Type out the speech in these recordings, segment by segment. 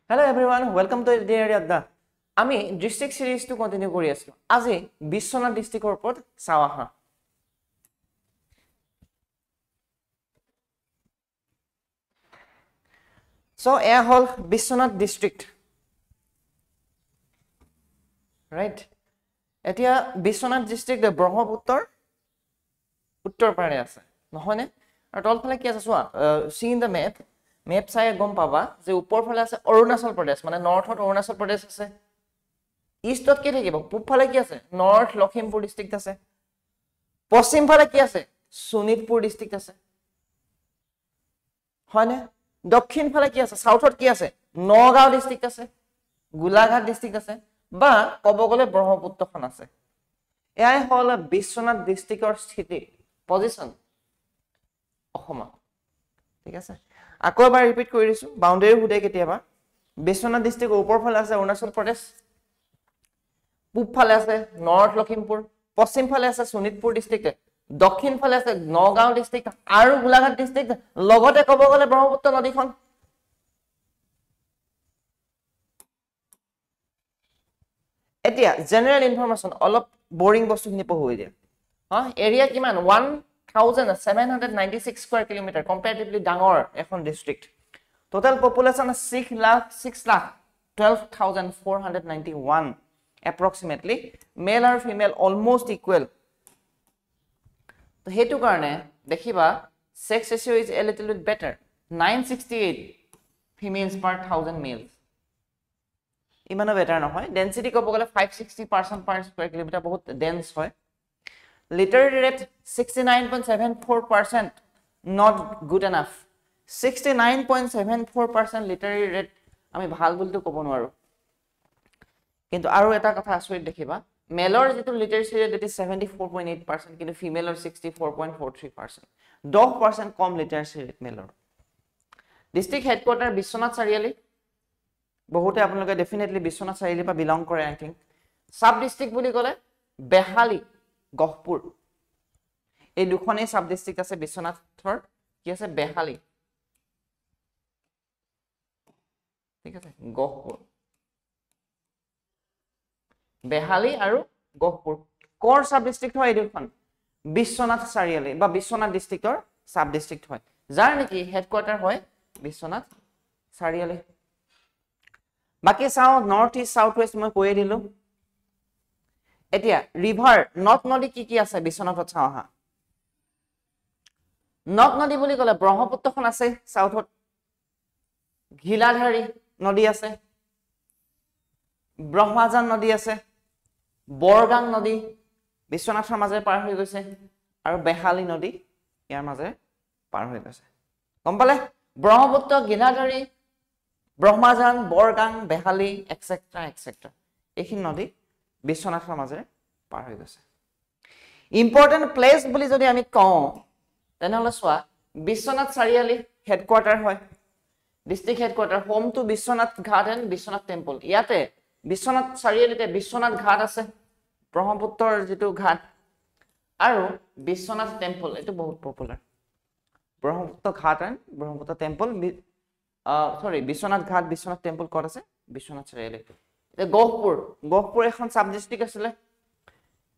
Hello everyone, welcome to the area of the আমি district series to continue কৰি আছো আজি বিশ্বনাথ ডিস্ট্ৰিক্টৰ ওপৰত চাও আহা সো এ হল বিশ্বনাথ ডিস্ট্ৰিক্ট ৰাইট এতিয়া বিশ্বনাথ ডিস্ট্ৰিক্ট ব্ৰহ্মপুত্ৰৰ উত্তৰ পাৰে আছে নহয়নে আৰু তলফালে কি আছে চোৱা সি ইন দা মেপ চাই গম পাবা যে ওপৰ ফালে আছে অৰুণাচল প্ৰদেশ মানে নৰ্থত অৰুণাচল প্ৰদেশ আছে ইষ্টত কি থাকিব পূব ফালে কি আছে নৰ্থ লখিমপুৰ ডিস্ট্ৰিক্ট আছে পশ্চিম ফালে কি আছে শোণিতপুৰ ডিস্ট্ৰিক্ট আছে হয়নে দক্ষিণ ফালে কি আছে সাউথত কি আছে নগাঁও ডিস্ট্ৰিক্ট আছে গোলাঘাট ডিস্ট্ৰিক্ট আছে বা কব গলে ব্ৰহ্মপুত্ৰখন আছে এয়াই হল বিশ্বনাথ ডিস্ট্ৰিক্টৰ স্থিতি পজিশন অসমত ঠিক আছে আকৌ এবাৰ ৰিপিট কৰি দিছো বাউন্ডাৰী হুদে কেতিয়াবা বিশ্বনাথ ডিস্ট্ৰিক্টৰ ওপৰ ফালে আছে অৰুণাচল প্ৰদেশ পূব ফালে আছে নৰ্থ লখিমপুৰ পশ্চিম ফালে আছে শোণিতপুৰ ডিস্ট্ৰিক্ট দক্ষিণ ফালে আছে নগাঁও ডিস্ট্ৰিক্ট আৰু গোলাঘাট ডিস্ট্ৰিক্ট লগতে কব গলে ব্ৰহ্মপুত্ৰ নদীখন এতিয়া জেনাৰেল ইনফৰমেশন অলপ বোৰিং বস্তুখিনি পঢ়ুই দিয়া এৰিয়া কিমান 1796 square kilometer comparatively ডাঙৰ এখন district total population 6,12,491 approximately male and female almost equal তো হেতু কাৰণে দেখিবা sex ratio is a little bit better 968 females per 1000 males ইমানো বেটাৰ নহয় ডেন্সিটি কব গলে 560% per square kilometer বহুত ডেন্স হয় literary rate 69.74% not good enough 69.74% literary rate আমি ভাল বুলিতো ক'ব নোৱাৰো কিন্তু আৰু এটা কথা আচৰিত দেখিবা মেলৰ যেটো লিটাৰেসি ৰেট এটি 74.8% কিন্তু ফিমেলৰ 64.43% 10% কম লিটাৰেসি ৰেট মেলৰ ডিস্ট্ৰিক্ট হেডকোয়াৰ্টাৰ বিশ্বনাথ চাৰিআলি বহুতে আপোনালোকে ডেফিনেটলি বিশ্বনাথ চাৰিআলি পৰা বিলং কৰে আই থিংক সাব ডিস্ট্ৰিক্ট বুলি ক'লে বেহালি গহপুৰ এই দুখনেই সাব ডিস্ট্ৰিক্ট আছে বিশ্বনাথৰ কি আছে বেহালি ঠিক আছে গহপুৰ বেহালি আৰু গহপুৰ কোৰ সাব ডিস্ট্ৰিক্ট হয় এই দুখন বিশ্বনাথ চাৰিআলি বা বিশ্বনাথ ডিস্ট্ৰিক্টৰ সাব ডিস্ট্ৰিক্ট হয় যাৰ নেকি হেডকোয়াৰ্টাৰ হয় বিশ্বনাথ চাৰিআলি বাকি চাও নৰ্থ ইষ্ট সাউথ ওয়েস্ট মই কৈ দিলো এতিয়া ৰিভাৰ নৰ্থ নদী কি আছে বিশ্বনাথত চাও হা নৰ্থ নদী বুলি ক'লে ব্ৰহ্মপুত্ৰখন আছে সাউথত ঘিলাধাৰী নদী আছে ব্ৰহ্মাজান নদী আছে বৰগাং নদী বিশ্বনাথৰ মাজে পাৰ হৈ গৈছে আৰু বেহালি নদী ইয়াৰ মাজে পাৰ হৈ গৈছে গম পালে ব্ৰহ্মপুত্ৰ ঘিলাধাৰী ব্ৰহ্মাজান বৰগাং বেহালি এটসেট্ৰা এটসেট্ৰা এইখিনি নদী বিশ্বনাথৰ মাজে পাৰ হৈ গৈছে ইম্পৰ্টেন্ট প্লেস বুলি যদি আমি কওঁ তেনেহলে সোৱা বিশ্বনাথ চাৰিআলি হেডকোয়াৰ্টাৰ হয় district headquarter home to Biswanath Ghat and Biswanath temple ইয়াতে বিশ্বনাথ চাৰিআলিতে বিশ্বনাথ ঘাট আছে ব্ৰহ্মপুত্ৰৰ যেটো ঘাট আৰু বিশ্বনাথ টেম্পল এটো বহুত পপুলাৰ ব্ৰহ্মপুত্ৰ ঘাট এণ্ড ব্ৰহ্মপুত্ৰ টেম্পল সৰি বিশ্বনাথ ঘাট বিশ্বনাথ টেম্পল ক'ত আছে বিশ্বনাথ চাৰিআলি এটা গহপুৰ এখন সাব ডিস্ট্ৰিক্ট আছিল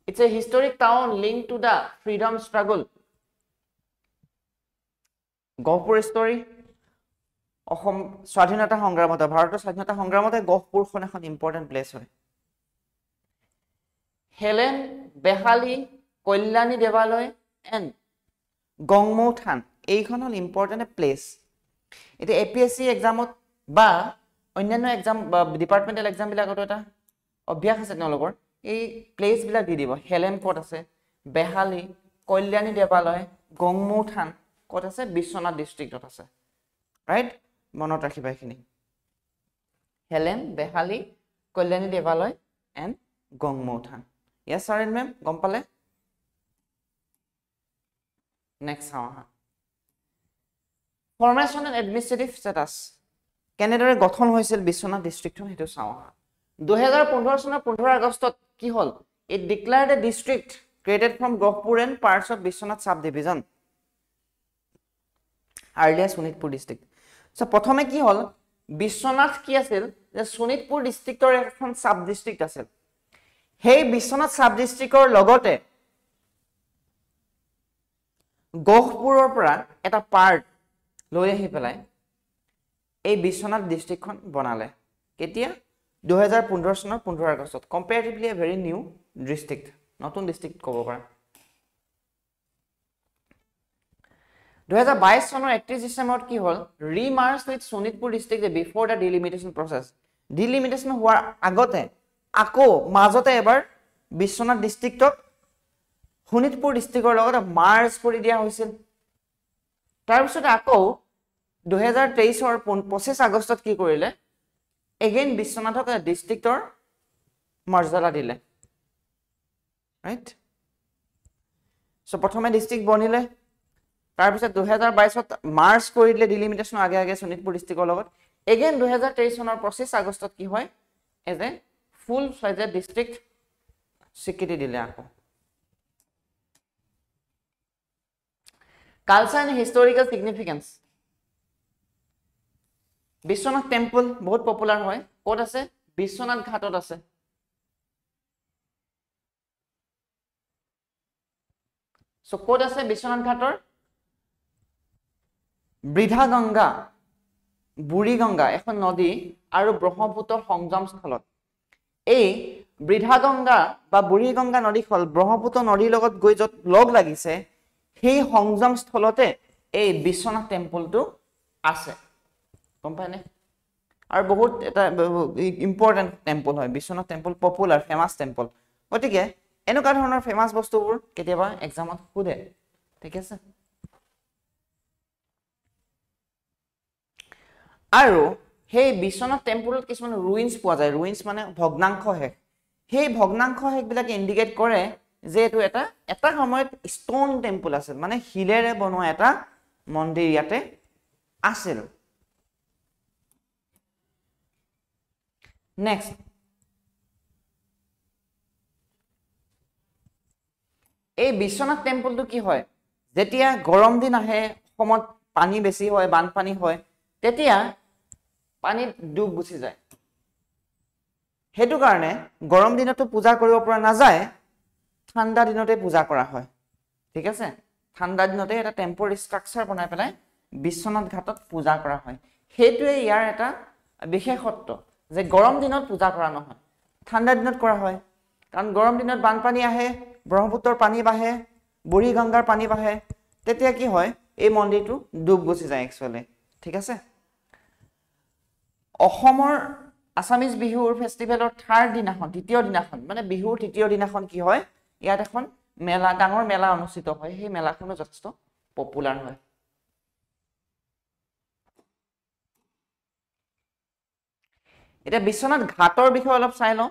it's a historic town linked to the freedom struggle Gohpur story Assam স্বাধীনতা সংগ্ৰামত ভাৰতৰ স্বাধীনতা সংগ্ৰামতে গহপুৰখন এখন ইম্পৰ্টেন্ট প্লেস হয় হেলেন বেহালি কল্যাণী দেৱালয় এণ্ড গংমৌ থান এইখন হল ইম্পৰ্টেন্ট প্লেস এটা এপিএসসি এক্সামত বা অন্যান্য এক্সাম ডিপাৰ্টমেন্টাল এক্সাম বিলাকত এটা অভ্যাস আছে তেওঁলোকৰ এই প্লেস বিলাক দি দিব হেলেন কোট আছে বেহালি কল্যাণী দেৱালয় গংমৌ থান কোট আছে বিশ্বনাথ ডিস্ট্ৰিক্টত আছে ৰাইট মনত ৰাখিবা এখিনি Helen Behali Kalyani Devalaya and Gangmou Than yes sir and ma'am গম পালে নেক্সট চাও ফৰ্মেশন এণ্ড এডমিনিষ্ট্ৰেটিভ ষ্টেটাছ কেনেদৰে গঠন হৈছিল বিশ্বনাথ ডিস্ট্ৰিক্টখন হেতু চাও 2015 চনৰ 15 আগষ্টত কি হল it declared a district created from Gohpur and parts of Bishwanath subdivision earlier Sonitpur district so prothome ki hol Biswanath কি আছিল যে শোণিতপুৰ ডিস্ট্ৰিক্টৰ এখন সাব ডিস্ট্ৰিক্ট আছিল সেই বিশ্বনাথ সাব ডিস্ট্ৰিক্টৰ লগতে গহপুৰৰ পৰা এটা পাৰ্ট লৈ আহি পেলাই এই বিশ্বনাথ ডিস্ট্ৰিক্টখন বনালে কেতিয়া 2015 চনৰ 15 আগষ্টত comparatively a very new district নতুন ডিস্ট্ৰিক্ট ক'ব পাৰা 2022 চনৰ 31 ডিসেম্বৰত কি হ'ল remerge with Sonitpur district before the delimitation process delimitation হোৱাৰ আগতে আকৌ মাজতে এবাৰ বিশ্বনাথ ডিস্ট্ৰিক্টক শোণিতপুৰ ডিস্ট্ৰিক্টৰ লগত মাৰ্জ কৰি দিয়া হৈছিল তাৰ পিছত আকৌ 2023 অৰ 25 আগষ্টত কি কৰিলে এগেইন বিশ্বনাথক ডিস্ট্ৰিক্টৰ মৰ্যাদা দিলে ৰাইট সো প্ৰথমে ডিস্ট্ৰিক্ট বনিলে তাৰ পিছত 2022ত মাৰ্জ কৰি দিলে ডিলিমিটেশন আগে আগে শোণিতপুৰ ডিস্ট্ৰিক্টৰ লগত এগেইন 2023 চনৰ 25 আগষ্টত কি হয় as a full fledged district স্বীকৃতি দিলে আকৌ culture and historical significance Biswanath temple বহুত পপুলাৰ হয় ক'ত আছে বিশ্বনাথ ঘাটত আছে সো ক'ত আছে বিশ্বনাথ ঘাটৰ বৃদ্ধা গংগা বুঢ়ী গংগা এখন নদী আৰু ব্ৰহ্মপুত্ৰৰ সংগমস্থলত এই বৃদ্ধা গংগা বা বুঢ়ী গংগা নদীখন ব্ৰহ্মপুত্ৰ নদীৰ লগত গৈ যত লগ লাগিছে সেই সংগমস্থলতে এই বিশ্বনাথ টেম্পলটো আছে গম পায়নে আৰু বহুত এটা ইম্পৰ্টেন্ট টেম্পল হয় Biswanath temple popular famous temple গতিকে এনেকুৱা ধৰণৰ ফেমাস বস্তুবোৰ কেতিয়াবা এক্সামত খুদে ঠিক আছে আৰু সেই বিশ্বনাথ টেম্পলত কিছুমান ৰুইন্স পোৱা যায় ৰুইন্স মানে ভগ্নাংশ শেষ সেই ভগ্নাংশ শেষবিলাক ইন্ডিকেট কৰে যে এটো এটা সময়ত ষ্টোন টেম্পল আছিল মানে হিলেৰে বনোৱা এটা মন্দিৰ ইয়াতে আছিল নেক্সট এই বিশ্বনাথ টেম্পলটো কি হয় যেতিয়া গৰম দিন আহে অসমত পানী বেছি হয় বানপানী হয় তেতিয়া পানীত ডুব গুচি যায় হেতু কাৰণে গৰম দিনতো পূজা কৰিব পৰা নাযায় ঠাণ্ডা দিনতে পূজা কৰা হয় ঠিক আছে ঠাণ্ডা দিনতে এটা টেম্পোৰাৰি ষ্ট্ৰাকচাৰ বনাই পেলাই বিশ্বনাথ ঘাটত পূজা কৰা হয় হেতুৱে ইয়াৰ এটা বিশেষত্ব যে গৰম দিনত পূজা কৰা নহয় ঠাণ্ডা দিনত কৰা হয় কাৰণ গৰম দিনত বানপানী আহে ব্ৰহ্মপুত্ৰৰ পানী বাহে বুঢ়ী গংগাৰ পানী বাহে তেতিয়া কি হয় এই মন্দিৰটো ডুব গুচি যায় একচুয়ালি ঠিক আছে অসমৰ আসামিজ বিহুৰ ফেষ্টিভেলৰ থাৰ্ড দিনাখন দ্বিতীয় দিনাখন মানে বিহুৰ তৃতীয় দিনাখন কি হয় ইয়াত এখন মেলা ডাঙৰ মেলা অনুষ্ঠিত হয় সেই মেলাখনো যথেষ্ট পপুলাৰ হয় এটা বিশ্বনাথ ঘাটৰ বিষয়ে অলপ চাই লওঁ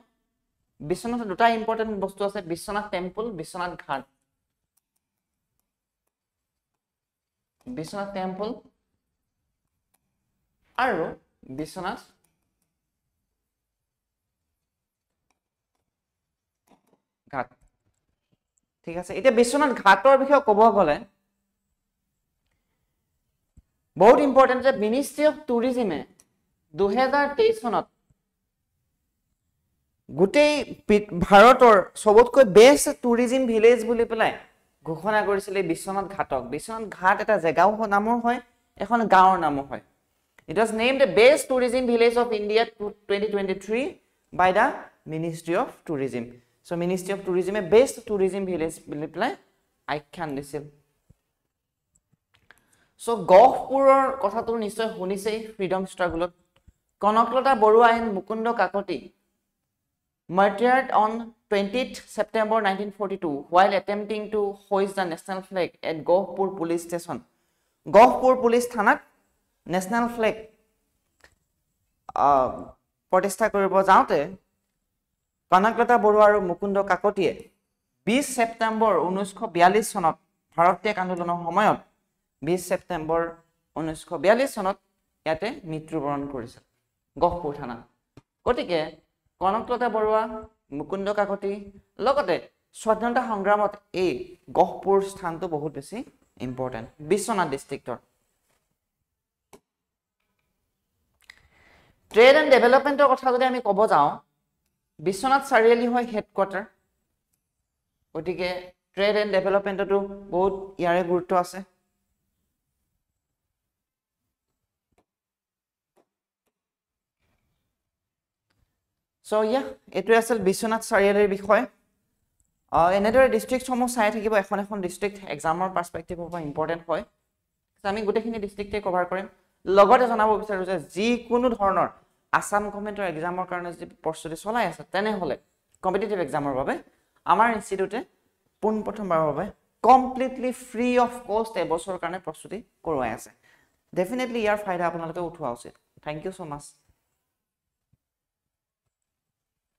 বিশ্বনাথৰ দুটা ইম্পৰ্টেন্ট বস্তু আছে বিশ্বনাথ টেম্পল বিশ্বনাথ ঘাট বিশ্বনাথ টেম্পল আৰু বিশ্বনাথ ঘাট ঠিক আছে এতিয়া বিশ্বনাথ ঘাটৰ বিষয়ে ক'ব গ'লে বহুত ইম্পৰ্টেন্ট যে মিনিষ্ট্ৰি অফ টুৰিজমে 2023 চনত গোটেই ভাৰতৰ সবতকৈ বেষ্ট টুৰিজম ভিলেজ বুলি পেলাই ঘোষণা কৰিছিল বিশ্বনাথ ঘাটক বিশ্বনাথ ঘাট এটা জেগাও নামৰ হয় এখন গাঁৱৰ নামো হয় It was named the best tourism village of India 2023 by the Ministry of Tourism. So Ministry of Tourism a best tourism village বুলি পেলাই আখ্যান দিছিল So গহপুৰৰ কথাটো নিশ্চয় শুনিছেই ফ্ৰীডম ষ্ট্ৰাগলত Kanaklata Barua and Mukunda Kakati murdered on 20th September 1942 while attempting to hoist the national flag at Gohpur police station. Gohpur police thanat national flag প্ৰতিষ্ঠা কৰিব যাওঁতে কনকলতা বৰুৱা আৰু মুকুন্দ কাকতিয়ে 20 ছেপ্টেম্বৰ 1942 চনত ভাৰত ত্যাগ আন্দোলনৰ সময়ত 20 ছেপ্টেম্বৰ 1942 চনত ইয়াতে মৃত্যুবৰণ কৰিছিল গহপুৰ থানা গতিকে কনকলতা বৰুৱা মুকুন্দ কাকতি লগতে স্বাধীনতা সংগ্ৰামত এই গহপুৰ স্থানটো বহুত বেছি ইম্পৰ্টেন্ট বিশ্বনাথ ডিস্ট্ৰিক্টৰ ট্ৰেড এণ্ড ডেভেলপমেণ্টৰ কথা যদি আমি ক'ব যাওঁ বিশ্বনাথ চাৰিআলি হয় হেডকোৱাৰ্টাৰ গতিকে ট্ৰেড এণ্ড ডেভেলপমেণ্টতো বহুত ইয়াৰে গুৰুত্ব আছে সো এইটোৱে আছিল বিশ্বনাথ চাৰিআলিৰ বিষয় এনেদৰে ডিষ্ট্ৰিক্টসমূহ চাই থাকিব এখন এখন ডিষ্ট্ৰিক্ট এক্সামৰ পাৰ্সপেক্টিভৰ পৰা ইম্পৰ্টেণ্ট হয় আমি গোটেইখিনি ডিষ্ট্ৰিক্টে কভাৰ কৰিম লগতে জনাব বিচাৰো যে যিকোনো ধৰণৰ আসাম গভৰ্ণমেণ্টৰ এক্সামৰ কাৰণে যদি প্ৰস্তুতি চলাই আছে তেনেহলে কম্পিটিটিভ এক্সামৰ বাবে আমাৰ ইনষ্টিটিউটে পোনপ্ৰথমবাৰৰ বাবে কমপ্লিটলি ফ্ৰী অফ কষ্ট এবছৰৰ কাৰণে প্ৰস্তুতি কৰোৱাই আছে ডেফিনেটলি ইয়াৰ ফাইদা আপোনালোকে উঠোৱা উচিত থ্যাংক ইউ সো মাচ